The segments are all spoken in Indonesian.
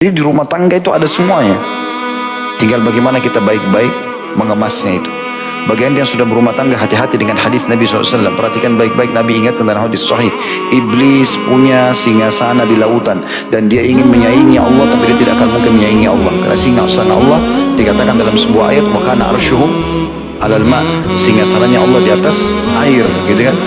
Jadi di rumah tangga itu ada semuanya. Tinggal bagaimana kita baik-baik mengemasnya itu. Bagian yang sudah berumah tangga, hati-hati dengan hadis Nabi SAW. Perhatikan baik-baik, Nabi ingatkan dalam hadis sahih. Iblis punya singgasana di lautan. Dan dia ingin menyaingi Allah, tapi dia tidak akan mungkin menyaingi Allah. Karena singgasana Allah dikatakan dalam sebuah ayat, wa kana arshuhu alal ma. Singgasananya Allah di atas air, gitu kan.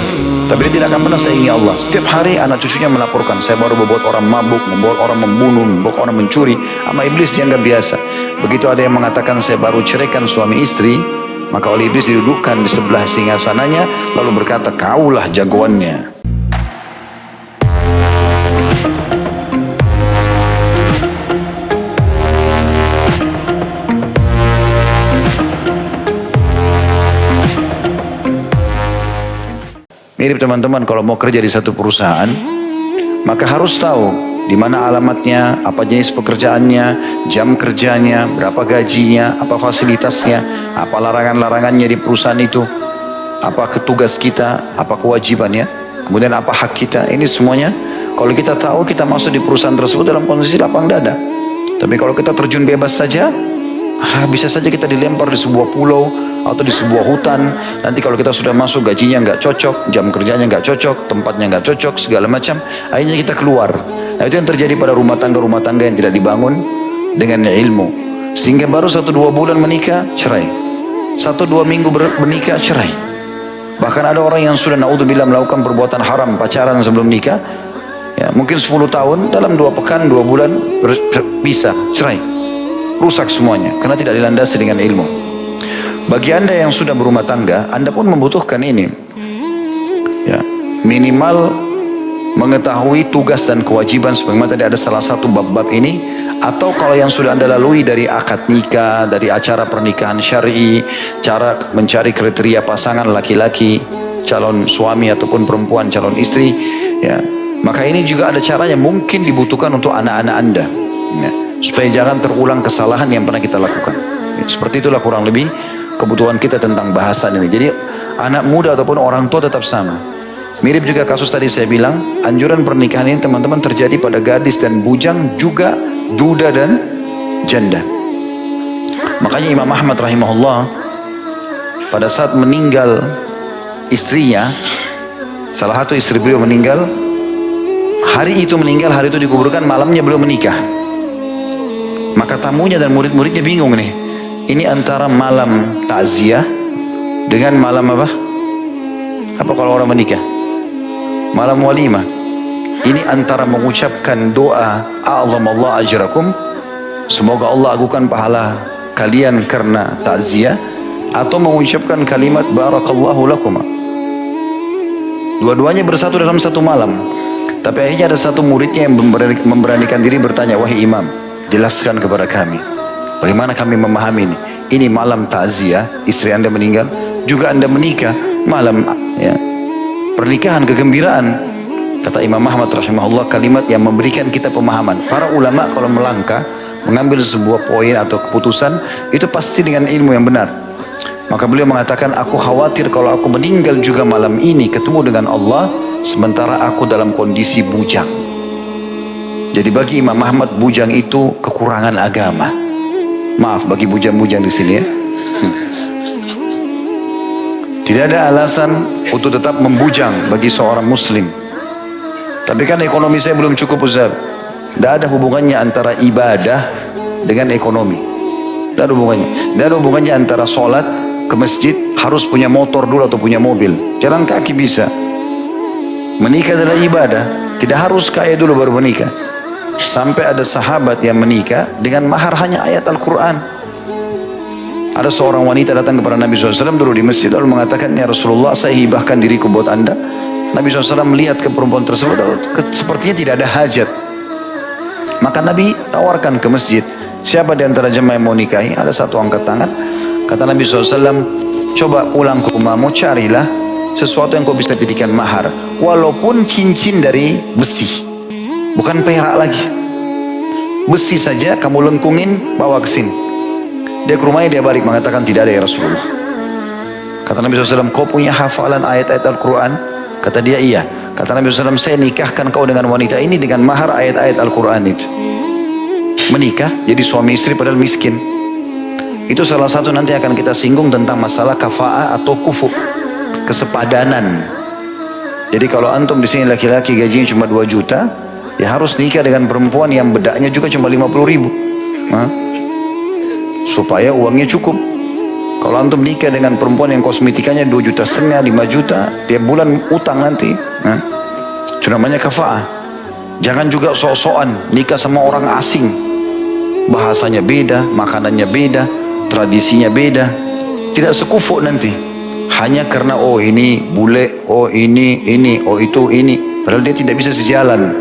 Tapi dia tidak akan pernah saingi Allah. Setiap hari anak cucunya melaporkan, saya baru membuat orang mabuk, membuat orang membunuh, membuat orang mencuri. Sama iblis dianggap biasa. Begitu ada yang mengatakan saya baru ceraikan suami istri, maka oleh iblis didudukkan di sebelah singgasananya, lalu berkata, kaulah jagoannya. Mirip teman-teman, kalau mau kerja di satu perusahaan, maka harus tahu di mana alamatnya, apa jenis pekerjaannya, jam kerjanya, berapa gajinya, apa fasilitasnya, apa larangan-larangannya di perusahaan itu, apa tugas kita, apa kewajibannya, kemudian apa hak kita. Ini semuanya kalau kita tahu, kita masuk di perusahaan tersebut dalam kondisi lapang dada. Tapi kalau kita terjun bebas saja, bisa saja kita dilempar di sebuah pulau atau di sebuah hutan. Nanti kalau kita sudah masuk, gajinya nggak cocok, jam kerjanya nggak cocok, tempatnya nggak cocok, segala macam, akhirnya kita keluar. Nah, itu yang terjadi pada rumah tangga yang tidak dibangun dengan ilmu. Sehingga baru 1-2 bulan menikah, cerai. 1-2 minggu menikah, cerai. Bahkan ada orang yang sudah naudzubillah melakukan perbuatan haram, pacaran sebelum nikah, ya, mungkin 10 tahun, dalam 2 pekan, 2 bulan bisa cerai. Rusak semuanya karena tidak dilandasi dengan ilmu. Bagi anda yang sudah berumah tangga, anda pun membutuhkan ini, ya, minimal mengetahui tugas dan kewajiban. Sebagaimana tadi ada salah satu bab-bab ini. Atau kalau yang sudah anda lalui dari akad nikah, dari acara pernikahan syar'i, cara mencari kriteria pasangan laki-laki, calon suami ataupun perempuan calon istri, ya, maka ini juga ada cara yang mungkin dibutuhkan untuk anak-anak anda, ya, supaya jangan terulang kesalahan yang pernah kita lakukan. Ya, seperti itulah kurang lebih kebutuhan kita tentang bahasan ini. Jadi anak muda ataupun orang tua tetap sama. Mirip juga kasus tadi saya bilang, anjuran pernikahan ini teman-teman terjadi pada gadis dan bujang, juga duda dan janda. Makanya Imam Ahmad rahimahullah pada saat meninggal istrinya, salah satu istri beliau meninggal, hari itu dikuburkan, malamnya beliau menikah. Maka tamunya dan murid-muridnya bingung nih. Ini antara malam takziah dengan malam apa? Apa kalau orang menikah? Malam walimah. Ini antara mengucapkan doa a'zamallahu ajrakum, semoga Allah agungkan pahala kalian karena takziah, atau mengucapkan kalimat barakallahu lakum. Dua-duanya bersatu dalam satu malam. Tapi akhirnya ada satu muridnya yang memberanikan diri bertanya, wahai imam, jelaskan kepada kami, bagaimana kami memahami ini? Ini malam takziah, istri anda meninggal, juga anda menikah, malam, ya, pernikahan, kegembiraan. Kata Imam Ahmad rahimahullah kalimat yang memberikan kita pemahaman. Para ulama kalau melangkah, mengambil sebuah poin atau keputusan, itu pasti dengan ilmu yang benar. Maka beliau mengatakan, aku khawatir kalau aku meninggal juga malam ini ketemu dengan Allah, sementara aku dalam kondisi bujang. Jadi bagi Imam Ahmad, bujang itu kekurangan agama. Maaf bagi bujang-bujang di sini, ya. Tidak ada alasan untuk tetap membujang bagi seorang muslim. Tapi kan ekonomi saya belum cukup, Ustaz. Tidak ada hubungannya antara ibadah dengan ekonomi. Tidak ada hubungannya. Tidak ada hubungannya antara sholat ke masjid harus punya motor dulu atau punya mobil. Jalan kaki bisa. Menikah adalah ibadah. Tidak harus kaya dulu baru menikah. Sampai ada sahabat yang menikah dengan mahar hanya ayat Al-Quran. Ada seorang wanita datang kepada Nabi SAW dulu di masjid, lalu mengatakan, ya Rasulullah, saya hibahkan diriku buat anda. Nabi SAW melihat ke perempuan tersebut, sepertinya tidak ada hajat. Maka Nabi tawarkan ke masjid, siapa di antara jemaah yang mau nikahi? Ada satu angkat tangan. Kata Nabi SAW, coba pulang ke rumahmu, carilah sesuatu yang kau bisa jadikan mahar, walaupun cincin dari besi, bukan perak lagi, besi saja kamu lengkungin, bawa ke sini. Dia ke rumahnya, dia balik mengatakan, tidak ada ya Rasulullah. Kata Nabi SAW, kau punya hafalan ayat-ayat Al-Quran? Kata dia, iya. Kata Nabi SAW, saya nikahkan kau dengan wanita ini dengan mahar ayat-ayat Al-Quran itu. menikah jadi suami istri padahal miskin. Itu salah satu nanti akan kita singgung tentang masalah kafa'ah atau kufu, kesepadanan. Jadi kalau antum di sini laki-laki gajinya cuma 2 juta, ya harus nikah dengan perempuan yang bedaknya juga cuma 50 ribu. Supaya uangnya cukup. Kalau antum nikah dengan perempuan yang kosmetikanya 2,5 juta, 5 juta, tiap bulan utang nanti. Itu namanya kafa'ah. Jangan juga sok-sokan nikah sama orang asing. Bahasanya beda, makanannya beda, tradisinya beda. Tidak sekufu nanti. Hanya karena oh ini bule, oh ini, oh itu ini. Padahal dia tidak bisa sejalan.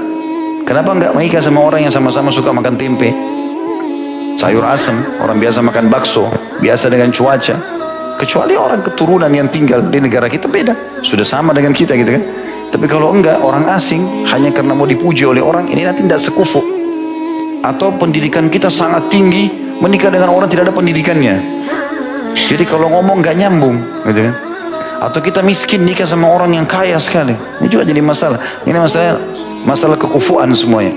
Kenapa enggak menikah sama orang yang sama-sama suka makan tempe, sayur asam, orang biasa makan bakso, biasa dengan cuaca. Kecuali orang keturunan yang tinggal di negara kita beda, sudah sama dengan kita gitu kan. Tapi kalau enggak, orang asing hanya karena mau dipuji oleh orang, ini nanti tidak sekufu. Atau pendidikan kita sangat tinggi, menikah dengan orang tidak ada pendidikannya. Jadi kalau ngomong enggak nyambung gitu kan. Atau kita miskin nikah sama orang yang kaya sekali, ini juga jadi masalah. Ini masalah kekufuan semuanya.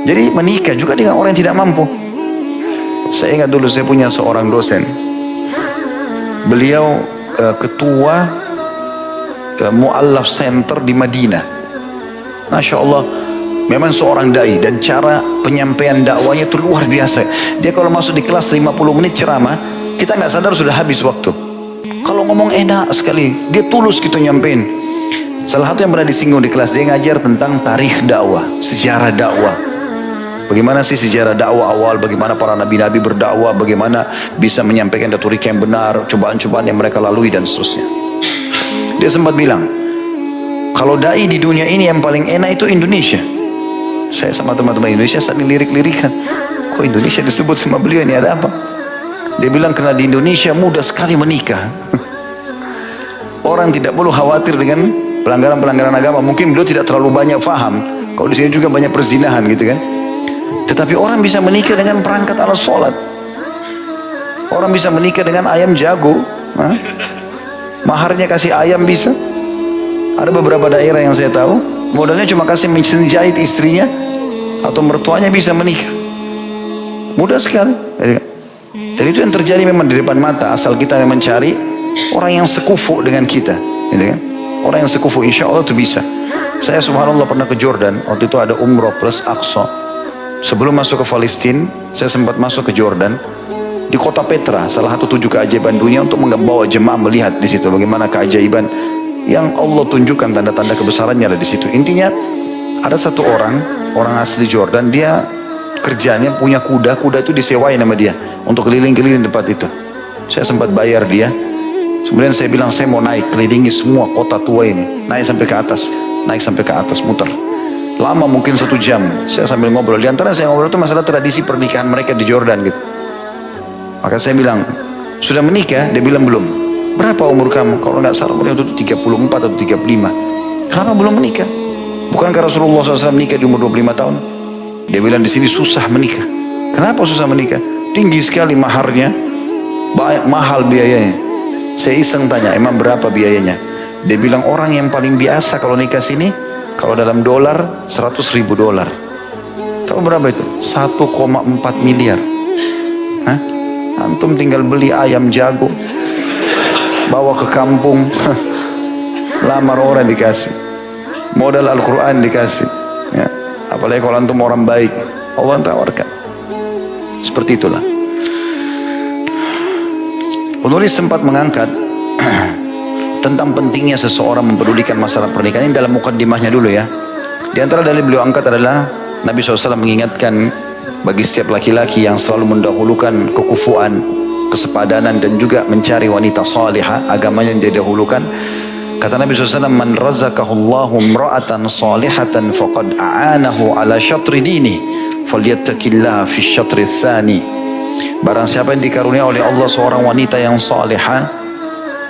Jadi menikah juga dengan orang yang tidak mampu. Saya ingat dulu saya punya seorang dosen. Beliau ketua Mu'allaf Center di Madinah. Masya Allah, memang seorang dai dan cara penyampaian dakwanya itu luar biasa. Dia kalau masuk di kelas 50 menit ceramah, kita nggak sadar sudah habis waktu. Kalau ngomong enak sekali, dia tulus gitu nyampein. Salah satu yang pernah disinggung di kelas, dia ngajar tentang tarikh dakwah, sejarah dakwah. Bagaimana sih sejarah dakwah awal, bagaimana para nabi-nabi berdakwah, bagaimana bisa menyampaikan retorika yang benar, cobaan-cobaan yang mereka lalui dan seterusnya. Dia sempat bilang, kalau dai di dunia ini yang paling enak itu Indonesia. Saya sama teman-teman Indonesia saling lirik-lirikan. Kok Indonesia disebut sama beliau, ini ada apa? Dia bilang karena di Indonesia mudah sekali menikah. Orang tidak perlu khawatir dengan pelanggaran-pelanggaran agama. Mungkin beliau tidak terlalu banyak faham. Kalau di sini juga banyak perzinahan gitu kan. Tetapi orang bisa menikah dengan perangkat alat sholat. Orang bisa menikah dengan ayam jago. Maharnya kasih ayam bisa. Ada beberapa daerah yang saya tahu, modalnya cuma kasih mesin jahit istrinya atau mertuanya bisa menikah. Mudah sekali. Jadi itu yang terjadi memang di depan mata, asal kita memang cari orang yang sekufu dengan kita, gitu kan? Orang yang sekufu, insya Allah itu bisa. Saya subhanallah pernah ke Jordan, waktu itu ada umroh plus Aqsa. Sebelum masuk ke Palestina, saya sempat masuk ke Jordan, di kota Petra, salah satu 7 keajaiban dunia, untuk membawa jemaah melihat di situ bagaimana keajaiban yang Allah tunjukkan, tanda-tanda kebesarannya ada di situ. Intinya ada satu orang asli Jordan, dia kerjanya punya kuda itu disewain sama dia untuk keliling-keliling tempat itu. Saya sempat bayar dia. Kemudian saya bilang saya mau naik kelilingi semua kota tua ini, naik sampai ke atas muter. Lama mungkin 1 jam. Saya sambil ngobrol. Di antara saya ngobrol itu masalah tradisi pernikahan mereka di Jordan gitu. Maka saya bilang, sudah menikah? Dia bilang belum. Berapa umur kamu? Kalau nggak salah umurnya itu 34 atau 35. Kenapa belum menikah? Bukankah Rasulullah SAW menikah di umur 25 tahun? Dia bilang di sini susah menikah. Kenapa susah menikah? Tinggi sekali maharnya, mahal biayanya. Saya iseng tanya, emang berapa biayanya? Dia bilang orang yang paling biasa kalau nikah sini, kalau dalam dolar 100.000 dolar. Tahu berapa itu? 1,4 miliar. Hah? Antum tinggal beli ayam jago, bawa ke kampung, lamar orang dikasih, modal Al-Quran dikasih, ya. Apalagi kalau antum orang baik, Allah tawarkan. Seperti itulah. Penulis sempat mengangkat tentang pentingnya seseorang mempedulikan masalah pernikahan. Ini dalam mukaddimahnya dulu ya. Di antara dalil beliau angkat adalah Nabi SAW mengingatkan bagi setiap laki-laki yang selalu mendahulukan kekufuan, kesepadanan dan juga mencari wanita salihah, agamanya yang didahulukan. Kata Nabi SAW, man razaqahullahu imra'atan salihatan faqad a'anahu ala syatri dini falyattaqillaha fi syatri tsani. Barang siapa yang dikarunia oleh Allah seorang wanita yang salihah,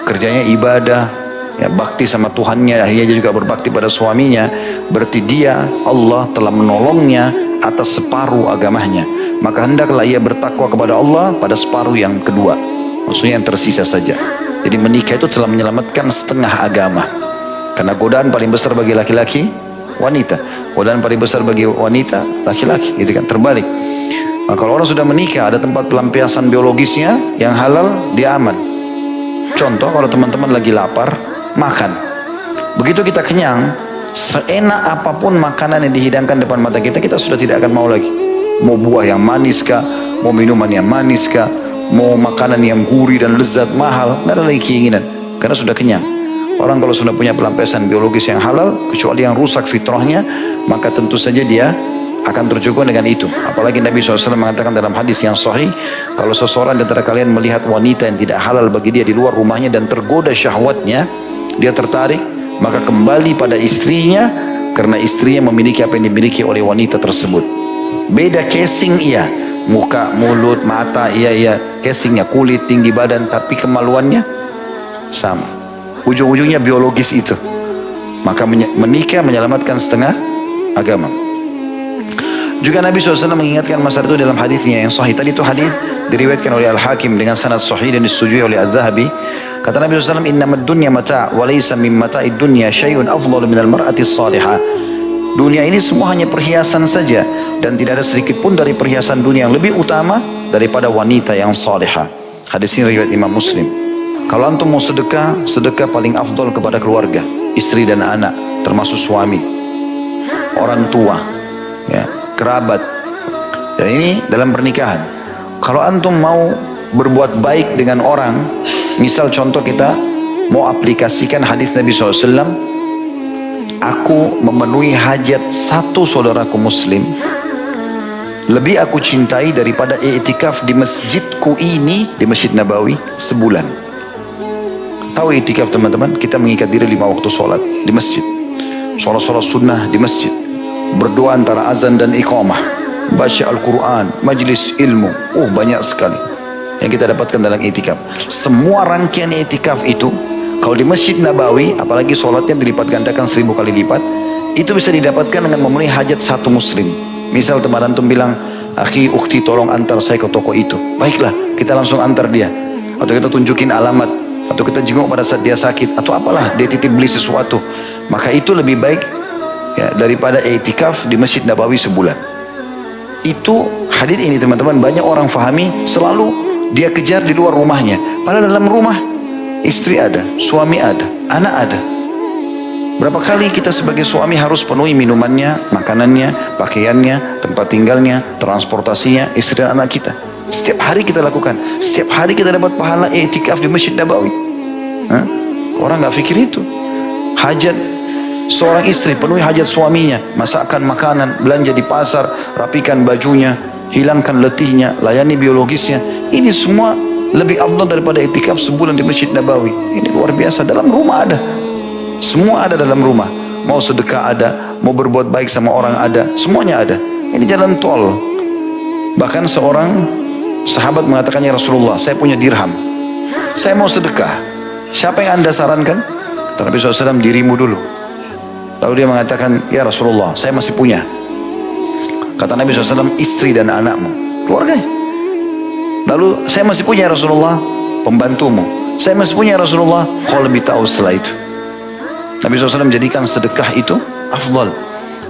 kerjanya ibadah, ya, bakti sama Tuhannya, ia juga berbakti pada suaminya, berarti dia, Allah telah menolongnya atas separuh agamanya. Maka hendaklah ia bertakwa kepada Allah pada separuh yang kedua, maksudnya yang tersisa saja. Jadi menikah itu telah menyelamatkan setengah agama. Karena godaan paling besar bagi laki-laki, wanita. Godaan paling besar bagi wanita, laki-laki, gitu kan, terbalik. Nah, kalau orang sudah menikah, ada tempat pelampiasan biologisnya yang halal, dia aman. Contoh, kalau teman-teman lagi lapar, makan. Begitu kita kenyang, seenak apapun makanan yang dihidangkan depan mata kita, kita sudah tidak akan mau lagi. Mau buah yang manis kah, mau minuman yang manis kah, mau makanan yang gurih dan lezat mahal, nggak ada lagi keinginan, karena sudah kenyang. Orang kalau sudah punya pelampiasan biologis yang halal, kecuali yang rusak fitrahnya, maka tentu saja dia akan tercukup dengan itu. Apalagi Nabi SAW mengatakan dalam hadis yang sahih, kalau seseorang di antara kalian melihat wanita yang tidak halal bagi dia di luar rumahnya dan tergoda syahwatnya, dia tertarik, maka kembali pada istrinya, karena istrinya memiliki apa yang dimiliki oleh wanita tersebut. Beda casing iya, muka, mulut, mata, iya, casingnya kulit, tinggi badan, tapi kemaluannya sama. Ujung-ujungnya biologis itu. Maka menikah menyelamatkan setengah agama. Juga Nabi SAW mengingatkan masalah itu dalam hadisnya yang sahih. Tadi itu hadis diriwayatkan oleh Al-Hakim dengan sanad sahih dan disetujui oleh Al-Zahabi. Kata Nabi SAW, "Innamad dunya mata' wa laysa min mata'id dunya syai'un afdalu minal mar'ati salihah." Dunia ini semua hanya perhiasan saja, dan tidak ada sedikit pun dari perhiasan dunia yang lebih utama daripada wanita yang salihah. Hadis ini riwayat Imam Muslim. Kalau antum mau sedekah, sedekah paling afdal kepada keluarga, istri dan anak, termasuk suami, orang tua, ya, kerabat. Dan ini dalam pernikahan. Kalau antum mau berbuat baik dengan orang, misal contoh kita mau aplikasikan hadis Nabi SAW, aku memenuhi hajat satu saudaraku muslim, lebih aku cintai daripada i'tikaf di masjidku ini, di Masjid Nabawi, sebulan. Tahu i'tikaf teman-teman? Kita mengikat diri 5 waktu sholat di masjid, sholat sunnah di masjid, berdoa antara azan dan iqamah, baca Al-Quran, majlis ilmu, banyak sekali yang kita dapatkan dalam i'tikaf. Semua rangkaian i'tikaf itu, kalau di Masjid Nabawi, apalagi sholatnya dilipat gandakan 1000 kali lipat, itu bisa didapatkan dengan memenuhi hajat satu muslim. Misal teman antum bilang, akhi, ukhti, tolong antar saya ke toko itu. Baiklah, kita langsung antar dia. Atau kita tunjukin alamat, atau kita jenguk pada saat dia sakit, atau apalah, dia titip beli sesuatu. Maka itu lebih baik ya, daripada i'tikaf di Masjid Nabawi sebulan. Itu hadis ini teman-teman, banyak orang fahami, selalu dia kejar di luar rumahnya. Padahal dalam rumah, istri ada, suami ada, anak ada. Berapa kali kita sebagai suami harus penuhi minumannya, makanannya, pakaiannya, tempat tinggalnya, transportasinya, istri dan anak kita. Setiap hari kita lakukan. Setiap hari kita dapat pahala i'tikaf di Masjid Nabawi. Orang gak fikir itu. Hajat seorang istri, penuhi hajat suaminya, masakkan makanan, belanja di pasar, rapikan bajunya, hilangkan letihnya, layani biologisnya. Ini semua lebih afdal daripada i'tikaf sebulan di Masjid Nabawi. Ini luar biasa. Dalam rumah ada. Semua ada dalam rumah. Mau sedekah ada, mau berbuat baik sama orang ada, semuanya ada. Ini jalan tol. Bahkan seorang sahabat mengatakan, ya Rasulullah, saya punya dirham, saya mau sedekah, siapa yang anda sarankan? Kata Nabi SAW, dirimu dulu. Lalu dia mengatakan, ya Rasulullah, saya masih punya. Kata Nabi SAW, istri dan anakmu, keluarganya. Lalu saya masih punya ya Rasulullah, pembantumu. Saya masih punya ya Rasulullah, kau lebih tahu setelah itu. Nabi SAW menjadikan sedekah itu afdal.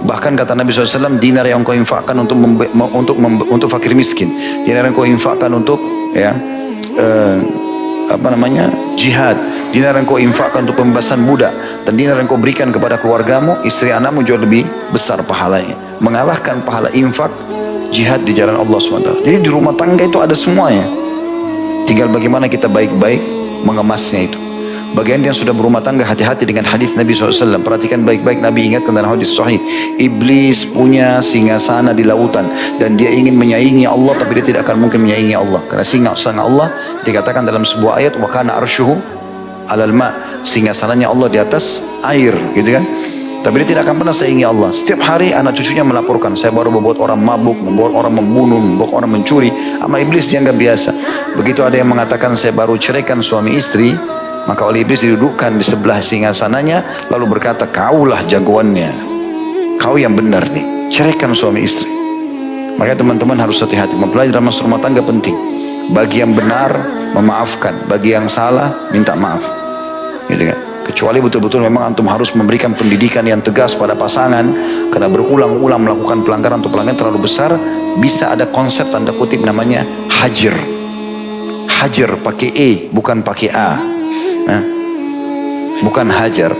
Bahkan kata Nabi SAW, dinar yang kau infakkan untuk fakir miskin, dinar yang kau infakkan untuk jihad, dinar yang kau infakkan untuk pembebasan budak, dan dinar yang kau berikan kepada keluargamu, istri anakmu jauh lebih besar pahalanya, mengalahkan pahala infak jihad di jalan Allah SWT. Jadi di rumah tangga itu ada semuanya, tinggal bagaimana kita baik-baik mengemasnya itu. Bagian yang sudah berumah tangga, hati-hati dengan hadis Nabi SAW. Perhatikan baik-baik, Nabi ingatkan dalam hadis sahih, iblis punya singgasana di lautan dan dia ingin menyaingi Allah, tapi dia tidak akan mungkin menyaingi Allah, karena singgasana Allah dikatakan dalam sebuah ayat, wa kana arsyuhu alal ma, singgasananya Allah di atas air, gitu kan. Tapi dia tidak akan pernah saingi Allah. Setiap hari anak cucunya melaporkan, saya baru membuat orang mabuk, membuat orang membunuh, membuat orang mencuri. Sama iblis dianggap biasa. Begitu ada yang mengatakan saya baru ceraikan suami istri, maka oleh iblis didudukkan di sebelah singgasananya, lalu berkata, kaulah jagoannya, kau yang benar nih, ceraikan suami istri. Maka teman-teman harus hati-hati, mempelajari dalam rumah tangga penting. Bagi yang benar memaafkan, bagi yang salah minta maaf, gitu kan. kecuali betul-betul memang antum harus memberikan pendidikan yang tegas pada pasangan, karena berulang-ulang melakukan pelanggaran atau pelanggaran terlalu besar, bisa ada konsep tanda kutip namanya hajr. Hajar pakai E, bukan pakai A. Nah, bukan hajar.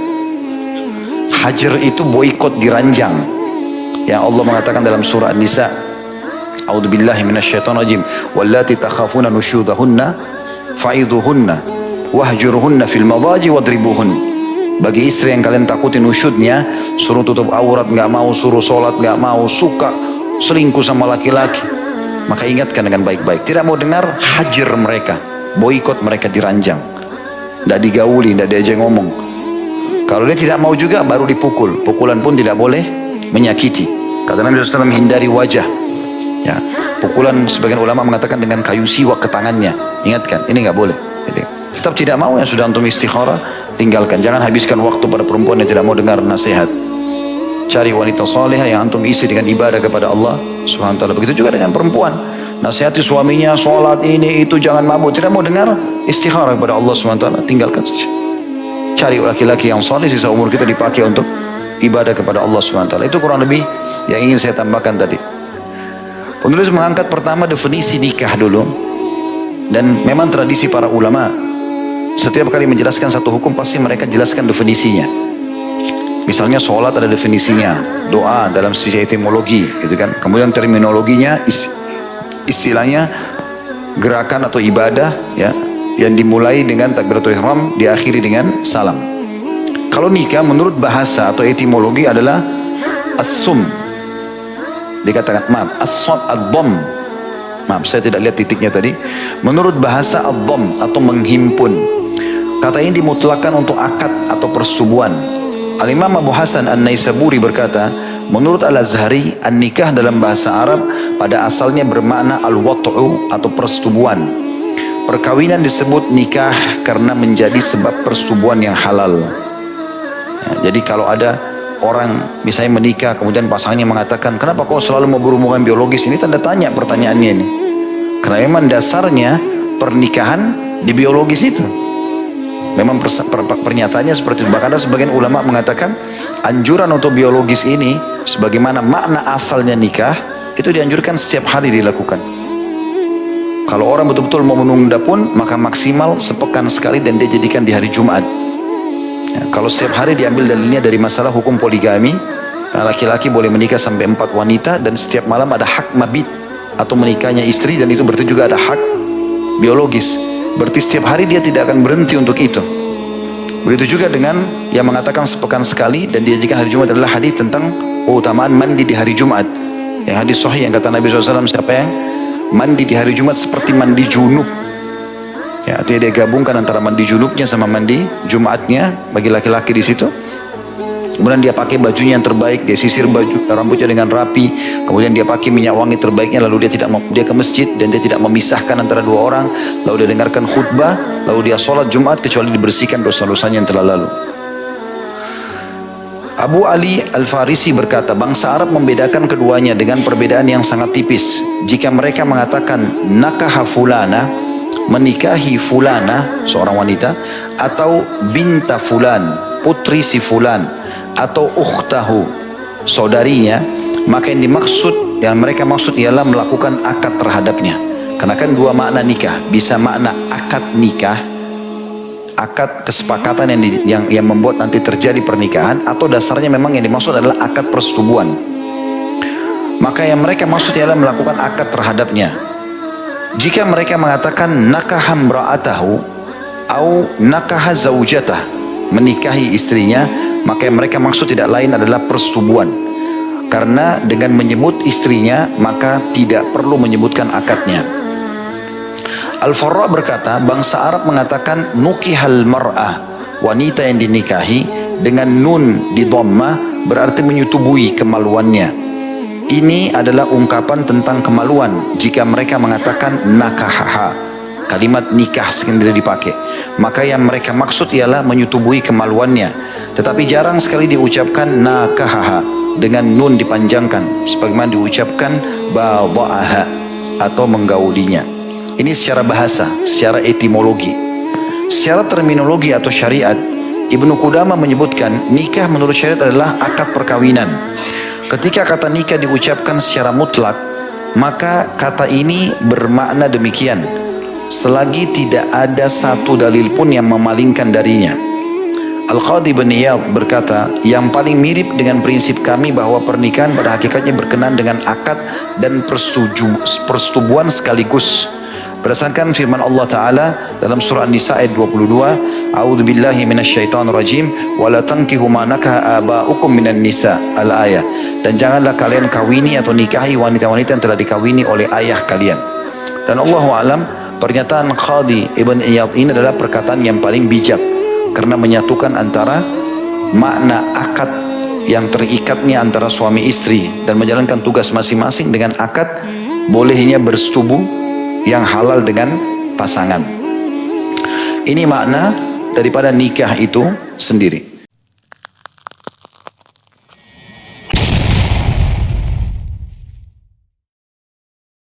Hajar itu boikot, diranjang. Yang Allah mengatakan dalam surah An-Nisa, A'udzubillahi minasyaitonirrajim, wallati takhafuna nusyudahunna fa'idhuhunna wahjuruhunna fil madhaji wadribuhun. Bagi istri yang kalian takuti nusyudnya, suruh tutup aurat nggak mau, suruh sholat nggak mau, suka selingkuh sama laki-laki, maka ingatkan dengan baik-baik. Tidak mau dengar, hajar mereka, boikot mereka, diranjang, tidak digauli, tidak diajak ngomong. Kalau dia tidak mau juga, baru dipukul. Pukulan pun tidak boleh menyakiti. Kata Nabi SAW, hindari wajah. Ya, pukulan sebagian ulama mengatakan dengan kayu siwak ke tangannya. Ingatkan, ini nggak boleh. Tetap tidak mau, yang sudah antum istikharah, tinggalkan. Jangan habiskan waktu pada perempuan yang tidak mau dengar nasihat. Cari wanita salihah yang antum isi dengan ibadah kepada Allah Subhanahu wa taala. Begitu juga dengan perempuan. Nasihati suaminya, sholat ini itu, jangan mabuk. Tidak mau dengar, istikharah kepada Allah Subhanahu wa taala, tinggalkan saja. Cari laki-laki yang saleh, sisa umur kita dipakai untuk ibadah kepada Allah Subhanahu wa taala. Itu kurang lebih yang ingin saya tambahkan tadi. Penulis mengangkat pertama definisi nikah dulu. Dan memang tradisi para ulama, setiap kali menjelaskan satu hukum pasti mereka jelaskan definisinya. Misalnya sholat ada definisinya, doa dalam sisi etimologi, gitu kan. Kemudian terminologinya, istilahnya gerakan atau ibadah, ya, yang dimulai dengan takbiratul ihram, diakhiri dengan salam. Kalau nikah menurut bahasa atau etimologi adalah as-sum. Dikatakan, ad-dham. Maaf, saya tidak lihat titiknya tadi. Menurut bahasa ad-dham atau menghimpun. Kata ini dimutlakan untuk akad atau persetubuhan. Al-Imam Abu Hasan An-Naisaburi berkata, menurut Al-Azhari, an-nikah dalam bahasa Arab pada asalnya bermakna al-wat'u atau persetubuhan. Perkawinan disebut nikah karena menjadi sebab persetubuhan yang halal. Ya, jadi kalau ada orang misalnya menikah, kemudian pasangannya mengatakan, kenapa kau selalu mau berhubungan biologis? Ini tanda tanya pertanyaannya ini. Karena memang dasarnya pernikahan di biologis itu. Memang pernyataannya seperti itu. Bahkan ada sebagian ulama mengatakan anjuran untuk biologis ini, sebagaimana makna asalnya nikah, itu dianjurkan setiap hari dilakukan. Kalau orang betul-betul mau menunda pun, maka maksimal sepekan sekali dan dia jadikan di hari Jumat. Ya, kalau setiap hari diambil dalilnya dari masalah hukum poligami, laki-laki boleh menikah sampai 4 wanita dan setiap malam ada hak mabit atau menikahnya istri, dan itu berarti juga ada hak biologis. Berarti setiap hari dia tidak akan berhenti untuk itu. Begitu juga dengan yang mengatakan sepekan sekali dan dijadikan hari Jumat adalah hadis tentang keutamaan mandi di hari Jumat. Yang hadis sahih yang kata Nabi SAW, siapa yang mandi di hari Jumat seperti mandi junub. Ya, artinya dia gabungkan antara mandi junubnya sama mandi Jumatnya bagi laki-laki di situ. Kemudian dia pakai bajunya yang terbaik, dia sisir baju rambutnya dengan rapi, kemudian dia pakai minyak wangi terbaiknya, lalu dia ke masjid dan dia tidak memisahkan antara dua orang, lalu dia dengarkan khutbah, lalu dia sholat Jumat kecuali dibersihkan dosa-dosanya yang telah lalu. Abu Ali Al-Farisi berkata, bangsa Arab membedakan keduanya dengan perbedaan yang sangat tipis. Jika mereka mengatakan nakaha fulana, menikahi fulana, seorang wanita, atau binta fulan, putri si fulan, atau ukhtahu, saudarinya, maka yang mereka maksud ialah melakukan akad terhadapnya. Karena kan dua makna nikah, bisa makna akad nikah, akad kesepakatan yang membuat nanti terjadi pernikahan, atau dasarnya memang yang dimaksud adalah akad persetubuhan. Maka yang mereka maksud ialah melakukan akad terhadapnya. Jika mereka mengatakan nakaha imra'atahu au nakaha zaujatah, menikahi istrinya, maka yang mereka maksud tidak lain adalah persetubuhan. Karena dengan menyebut istrinya, maka tidak perlu menyebutkan akadnya. Al-Farra berkata, bangsa Arab mengatakan nukihal mar'ah, wanita yang dinikahi, dengan nun di dhammah berarti menyetubui kemaluannya. Ini adalah ungkapan tentang kemaluan. Jika mereka mengatakan nakahaha, kalimat nikah sendiri dipakai, maka yang mereka maksud ialah menyetubui kemaluannya. Tetapi jarang sekali diucapkan nakahaha dengan nun dipanjangkan, sebagaimana diucapkan badha'aha atau menggaulinya. Ini secara bahasa, secara etimologi. Secara terminologi atau syariat, Ibnu Qudamah menyebutkan nikah menurut syariat adalah akad perkawinan. Ketika kata nikah diucapkan secara mutlak, maka kata ini bermakna demikian, selagi tidak ada satu dalil pun yang memalingkan darinya. Al-Qadhi bin Iyad berkata, yang paling mirip dengan prinsip kami bahwa pernikahan pada hakikatnya berkenaan dengan akad dan persetubuhan sekaligus. Berdasarkan firman Allah Ta'ala dalam surah An-Nisa ayat 22, A'udzu billahi minasyaitonir rajim, wa la tankihu ma nakaha aba'ukum minan nisa, al-ayah. Dan janganlah kalian kawini atau nikahi wanita-wanita yang telah dikawini oleh ayah kalian. Dan Allahu a'lam, pernyataan Qadhi Ibn Iyad ini adalah perkataan yang paling bijak karena menyatukan antara makna akad yang terikatnya antara suami istri dan menjalankan tugas masing-masing dengan akad bolehnya bersetubuh yang halal dengan pasangan. Ini makna daripada nikah itu sendiri.